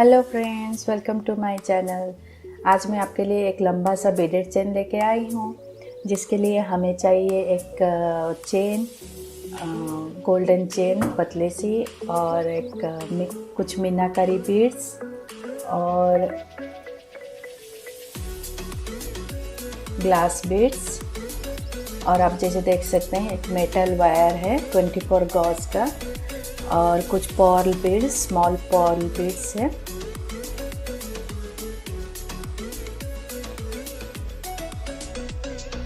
Hello friends, welcome to my channel. आज मैं आपके लिए एक लंबा सा बीडेड चेन लेके आई हूँ, जिसके लिए हमें चाहिए एक चेन, गोल्डन चेन पतली सी, और कुछ मीनाकारी बीड्स और ग्लास बीड्स। और आप जैसे देख सकते हैं एक मेटल वायर है 24 गॉज का, और कुछ Perl beads, small Perl beads है।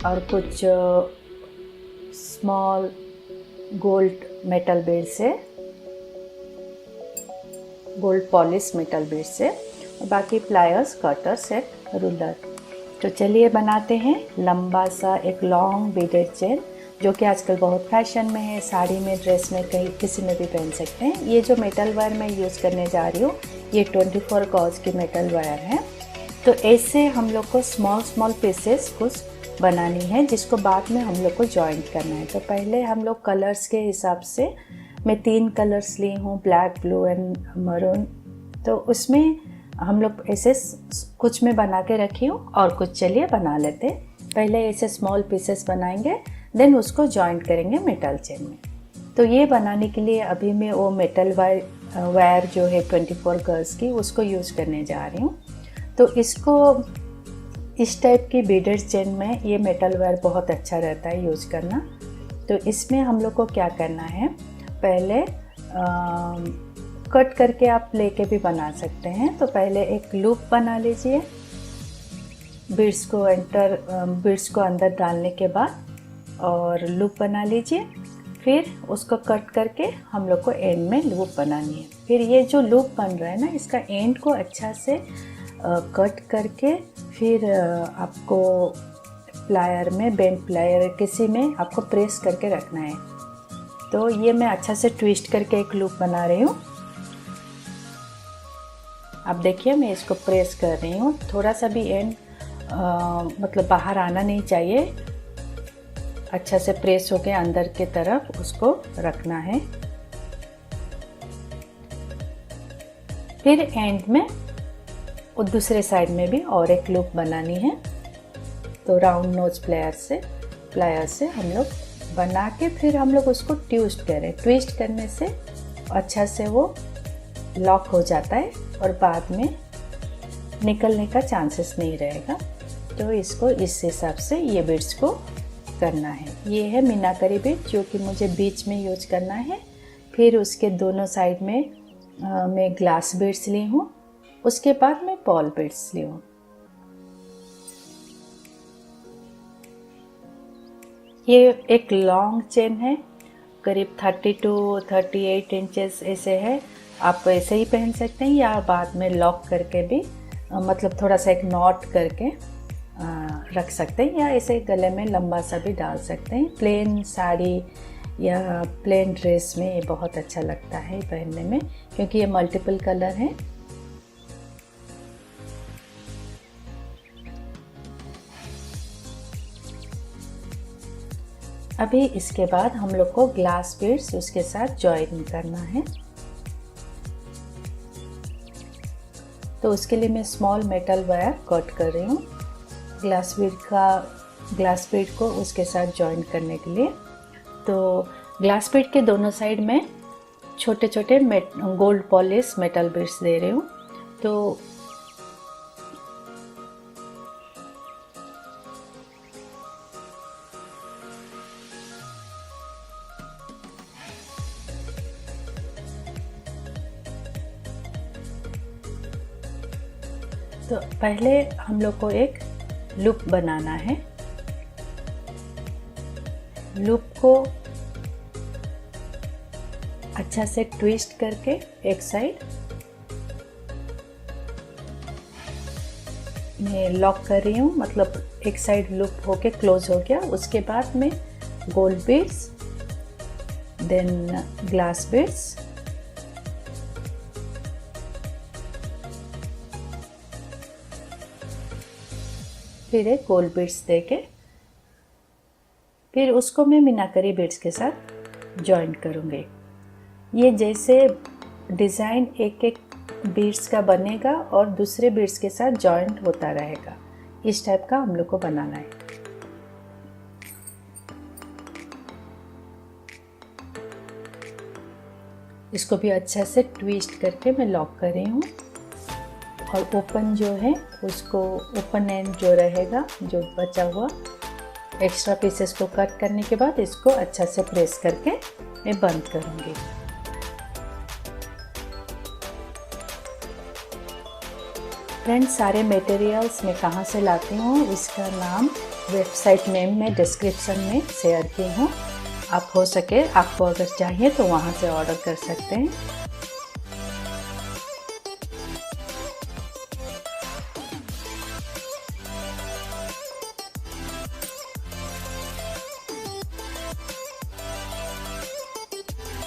और कुछ स्मॉल गोल्ड मेटल बीड्स है, गोल्ड पॉलिश मेटल बीड्स है, और बाकी प्लायर्स, कटर्स, एक रूलर। तो चलिए बनाते हैं लंबा सा एक लॉन्ग बीडेड चेन, जो कि आजकल बहुत फैशन में है। साड़ी में, ड्रेस में, कहीं किसी में भी पहन सकते हैं। ये जो मेटल वायर मैं यूज़ करने जा रही हूँ, ये 24 गॉज की मेटल वायर है। तो ऐसे हम लोग को स्मॉल पीसेस कुछ बनानी है, जिसको बाद में हम लोग को जॉइंट करना है। तो पहले हम लोग कलर्स के हिसाब से, मैं 3 कलर्स ली हूँ, ब्लैक, ब्लू एंड मरून। तो उसमें हम लोग ऐसे कुछ में बना के रखी हूँ, और कुछ चलिए बना लेते हैं। पहले ऐसे स्मॉल पीसेस बनाएंगे, देन उसको जॉइंट करेंगे मेटल चेन में। तो ये बनाने के लिए अभी मैं वो मेटल वायर जो है 24 गॉज की, उसको यूज़ करने जा रही हूँ। तो इसको, इस टाइप की बीडेड चेन में ये मेटल वायर बहुत अच्छा रहता है यूज़ करना। तो इसमें हम लोग को क्या करना है, पहले कट करके आप लेके भी बना सकते हैं। तो पहले एक लूप बना लीजिए, बीड्स को अंदर डालने के बाद, और लूप बना लीजिए। फिर उसको कट करके हम लोग को एंड में लूप बनानी है। फिर ये जो लूप बन रहा है ना, इसका एंड को अच्छा से कट करके, फिर आपको प्लायर में, बेंड प्लायर किसी में आपको प्रेस करके रखना है। तो ये मैं अच्छा से ट्विस्ट करके एक लूप बना रही हूँ। आप देखिए, मैं इसको प्रेस कर रही हूँ। थोड़ा सा भी एंड मतलब बाहर आना नहीं चाहिए, अच्छा से प्रेस होके अंदर के तरफ उसको रखना है। फिर एंड में और दूसरे साइड में भी और एक लूप बनानी है। तो राउंड नोज प्लायर से हम लोग बना के, फिर हम लोग उसको ट्विस्ट करें। ट्विस्ट करने से अच्छा से वो लॉक हो जाता है, और बाद में निकलने का चांसेस नहीं रहेगा। तो इसको इस हिसाब से ये बीड्स को करना है। ये है मीनाकारी बीड, जो कि मुझे बीच में यूज करना है। फिर उसके दोनों साइड में मैं ग्लास बीड्स ली हूँ। उसके बाद मैं पर्ल बीड्स ली हूँ। ये एक लॉन्ग चेन है, करीब 30 to 38 इंचेस ऐसे है। आप ऐसे ही पहन सकते हैं, या बाद में लॉक करके भी, मतलब थोड़ा सा एक नॉट करके रख सकते हैं, या ऐसे गले में लंबा सा भी डाल सकते हैं। प्लेन साड़ी या प्लेन ड्रेस में ये बहुत अच्छा लगता है पहनने में, क्योंकि ये मल्टीपल कलर है। अभी इसके बाद हम लोग को ग्लास बीड्स उसके साथ जॉइन करना है। तो उसके लिए मैं स्मॉल मेटल वायर कट कर रही हूँ ग्लास बीड को उसके साथ जॉइन करने के लिए। तो ग्लास बीड के दोनों साइड में छोटे छोटे गोल्ड पॉलिश मेटल बीड्स दे रही हूँ। तो पहले हम लोग को एक लूप बनाना है। लूप को अच्छा से ट्विस्ट करके एक साइड मैं लॉक कर रही हूँ, मतलब एक साइड लूप होके क्लोज हो गया। उसके बाद में gold beads, then glass beads, फिर एक गोल्ड बीड्स देके, फिर उसको मैं मीनाकारी बीड्स के साथ जॉइन करूँगी। ये जैसे डिज़ाइन एक एक बीड्स का बनेगा और दूसरे बीड्स के साथ जॉइंट होता रहेगा। इस टाइप का हम लोग को बनाना है। इसको भी अच्छा से ट्विस्ट करके मैं लॉक कर रही हूँ और ओपन जो है उसको, ओपन एंड जो रहेगा, जो बचा हुआ एक्स्ट्रा पीसेस को कट करने के बाद इसको अच्छा से प्रेस करके मैं बंद करूँगी। फ्रेंड्स, सारे मटेरियल्स मैं कहाँ से लाती हूँ इसका नाम वेबसाइट नेम में डिस्क्रिप्शन में शेयर की हूँ। आप हो सके आपको अगर चाहिए तो वहाँ से ऑर्डर कर सकते हैं।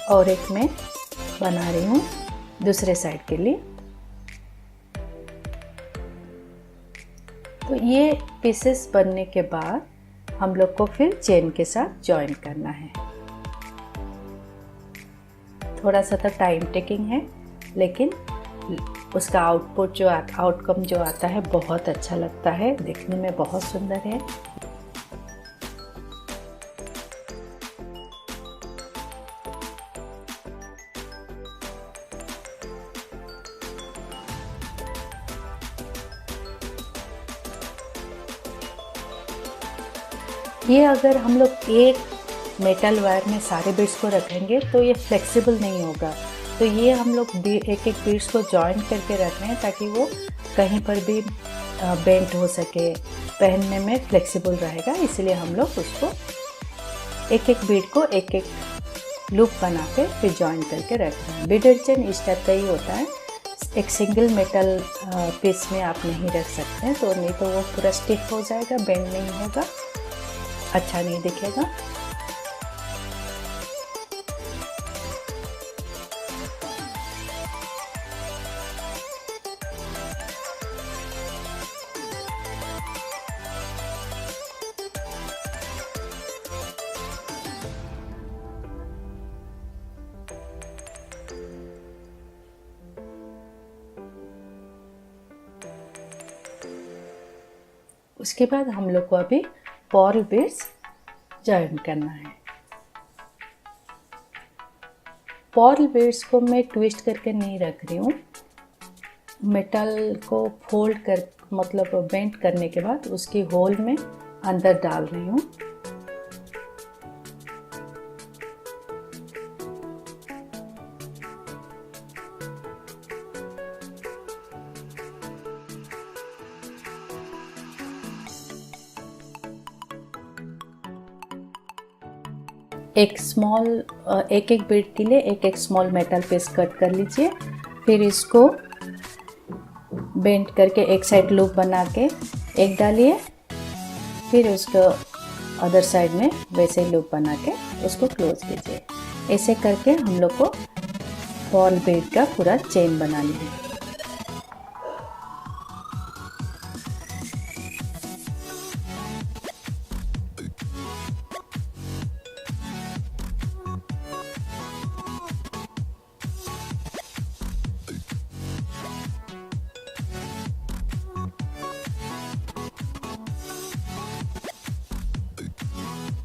और एक मैं बना रही हूँ दूसरे साइड के लिए। तो ये पीसेस बनने के बाद हम लोग को फिर चेन के साथ जॉइन करना है। थोड़ा सा तो टाइम टेकिंग है, लेकिन उसका आउटपुट जो आउटकम जो आता है बहुत अच्छा लगता है, देखने में बहुत सुंदर है। ये अगर हम लोग एक मेटल वायर में सारे बीड्स को रखेंगे तो ये फ्लेक्सिबल नहीं होगा। तो ये हम लोग एक एक बीड्स को जॉइन करके रख रहे हैं ताकि वो कहीं पर भी बेंट हो सके, पहनने में फ्लेक्सिबल रहेगा। इसलिए हम लोग उसको एक एक बीड को एक एक लूप बना के फिर जॉइन करके रख रहे हैं। बीडेड चेन इस टाइप का ही होता है। एक सिंगल मेटल पीस में आप नहीं रख सकते हैं, तो नहीं तो वो पूरा स्टिफ हो जाएगा, बेंड नहीं होगा, अच्छा नहीं दिखेगा। उसके बाद हम लोग को अभी पर्ल बीड्स जॉइन करना है। पर्ल बीड्स को मैं ट्विस्ट करके नहीं रख रही हूँ, मेटल को फोल्ड कर मतलब बेंट करने के बाद उसकी होल में अंदर डाल रही हूँ। एक एक बीड के लिए एक एक स्मॉल मेटल पीस कट कर लीजिए। फिर इसको बेंड करके एक साइड लूप बना के एक डालिए, फिर उसको अदर साइड में वैसे ही लूप बना के उसको क्लोज कीजिए। ऐसे करके हम लोग को पर्ल बीड का पूरा चेन बनानी है।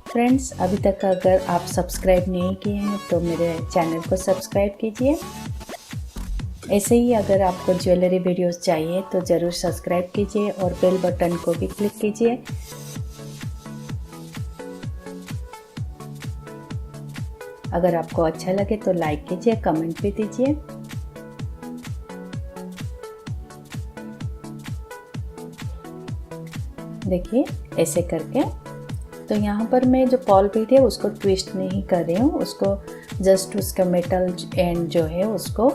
फ्रेंड्स, अभी तक अगर आप सब्सक्राइब नहीं किए हैं तो मेरे चैनल को सब्सक्राइब कीजिए। ऐसे ही अगर आपको ज्वेलरी वीडियोस चाहिए तो ज़रूर सब्सक्राइब कीजिए और बेल बटन को भी क्लिक कीजिए। अगर आपको अच्छा लगे तो लाइक कीजिए, कमेंट भी दीजिए। देखिए ऐसे करके। तो यहाँ पर मैं जो पर्ल बीड है उसको ट्विस्ट नहीं कर रही हूँ, उसको जस्ट उसका मेटल एंड जो है उसको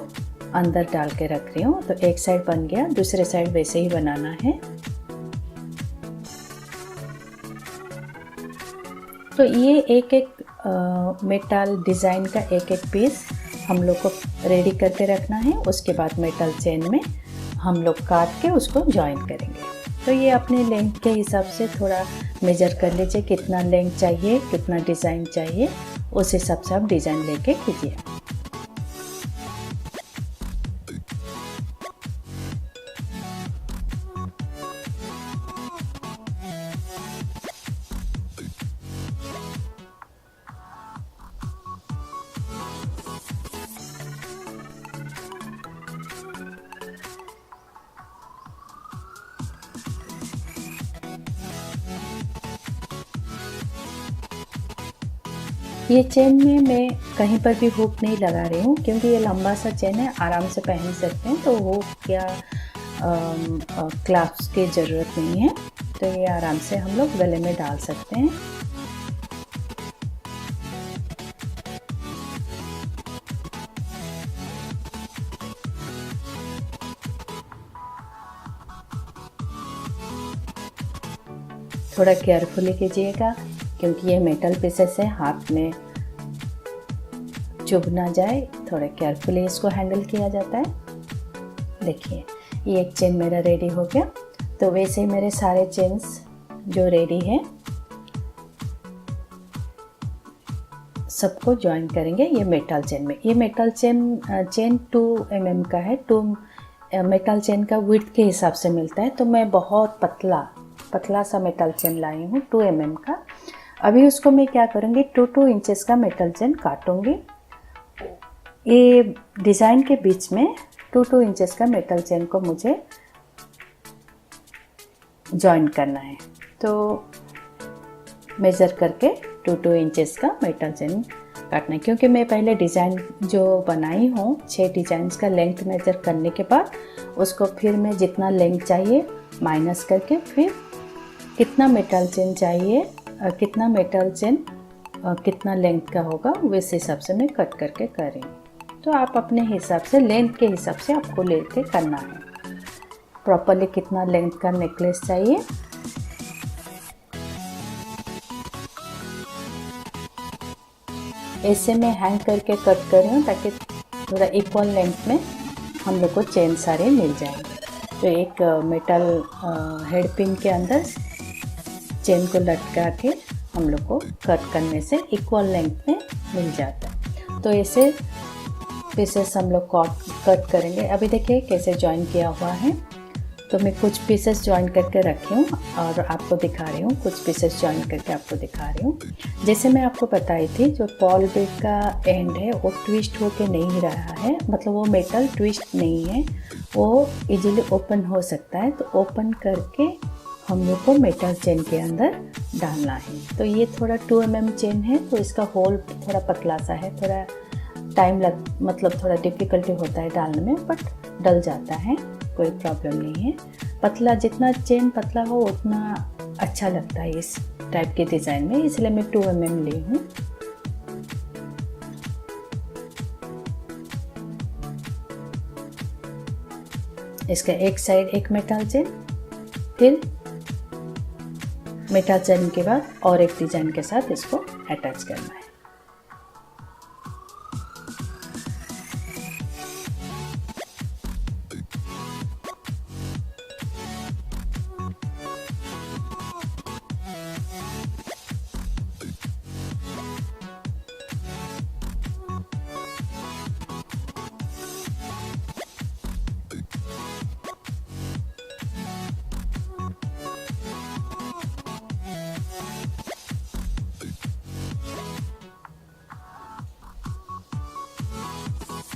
अंदर डाल के रख रही हूँ। तो एक साइड बन गया, दूसरे साइड वैसे ही बनाना है। तो ये एक एक मेटल डिज़ाइन का एक एक पीस हम लोग को रेडी करके रखना है। उसके बाद मेटल चेन में हम लोग काट के उसको जॉइन करेंगे। तो ये अपने लेंथ के हिसाब से थोड़ा मेजर कर लीजिए, कितना लेंथ चाहिए, कितना डिज़ाइन चाहिए, उस हिसाब से आप डिज़ाइन लेके कीजिए। ये चेन में मैं कहीं पर भी हुक नहीं लगा रही हूँ, क्योंकि ये लंबा सा चेन है, आराम से पहन सकते हैं, तो हुक या क्लैप्स की ज़रूरत नहीं है। तो ये आराम से हम लोग गले में डाल सकते हैं। थोड़ा केयरफुली कीजिएगा, क्योंकि ये मेटल पीसेस है, हाथ में चुभ ना जाए। थोड़ा केयरफुली इसको हैंडल किया जाता है। देखिए, ये एक चेन मेरा रेडी हो गया। तो वैसे ही मेरे सारे चेन्स जो रेडी हैं सबको ज्वाइन करेंगे ये मेटल चेन में। ये मेटल चेन 2 mm का है। 2 मेटल चेन का विड्थ के हिसाब से मिलता है, तो मैं बहुत पतला सा मेटल चेन लाई हूँ 2 mm का। अभी उसको मैं क्या करूँगी, 2 इंचेस का मेटल चेन काटूँगी। ये डिज़ाइन के बीच में 2 इंचेस का मेटल चेन को मुझे जॉइन करना है। तो मेज़र करके 2 इंचेस का मेटल चेन काटना है, क्योंकि मैं पहले डिज़ाइन जो बनाई हूँ 6 डिज़ाइंस का लेंथ मेज़र करने के बाद उसको फिर मैं जितना लेंथ चाहिए माइनस करके फिर कितना मेटल चेन चाहिए, कितना मेटल चेन कितना लेंथ का होगा, वैसे हिसाब से मैं कट करके कर रही हूँ। तो आप अपने हिसाब से लेंथ के हिसाब से आपको लेके करना है। प्रॉपरली कितना लेंथ का नेकलेस चाहिए। ऐसे में हैंग करके कट कर रही हूँ ताकि थोड़ा इक्वल लेंथ में हम लोग को चेन सारे मिल जाएंगे। तो एक मेटल हेड पिन के अंदर चेन को लटका के हम लोग को कट करने से इक्वल लेंथ में मिल जाता है। तो ऐसे पीसेस हम लोग कट करेंगे। अभी देखिए कैसे जॉइन किया हुआ है। तो मैं कुछ पीसेस जॉइन करके रखी हूँ और आपको दिखा रही हूँ, कुछ पीसेस जॉइन करके आपको दिखा रही हूँ। जैसे मैं आपको बताई थी, जो पॉल बेड का एंड है वो ट्विस्ट होके नहीं रहा है, मतलब वो मेटल ट्विस्ट नहीं है, वो इजीली ओपन हो सकता है। तो ओपन करके हम लोग को मेटल चेन के अंदर डालना है। तो ये थोड़ा 2 mm चेन है, तो इसका होल थोड़ा पतला सा है, थोड़ा मतलब थोड़ा डिफ़िकल्टी होता है डालने में, बट डल जाता है, कोई प्रॉब्लम नहीं है। पतला, जितना चेन पतला हो उतना अच्छा लगता है इस टाइप के डिज़ाइन में, इसलिए मैं 2 mm ली हूँ। इसका एक साइड एक मेटल चेन, फिर मेटल चेन के बाद और एक डिज़ाइन के साथ इसको अटैच करना है।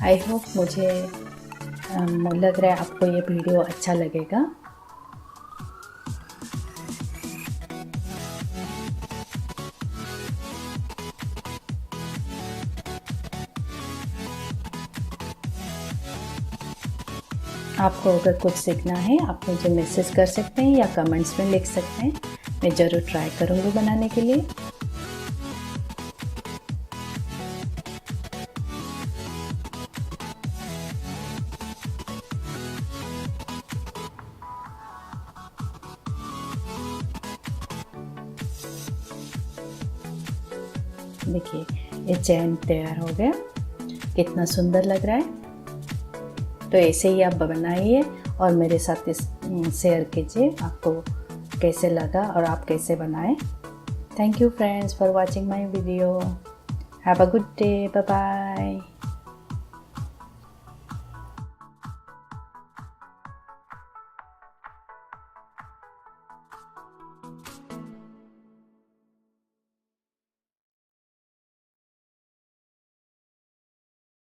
आई होप मुझे लग रहा है आपको ये वीडियो अच्छा लगेगा। आपको अगर कुछ सीखना है आप मुझे मैसेज कर सकते हैं या कमेंट्स में लिख सकते हैं, मैं ज़रूर ट्राई करूँगी बनाने के लिए। देखिए ये चेन तैयार हो गया, कितना सुंदर लग रहा है। तो ऐसे ही आप बनाइए और मेरे साथ इस शेयर कीजिए आपको कैसे लगा और आप कैसे बनाएं। Thank you friends for watching my video. Have a good day, bye bye.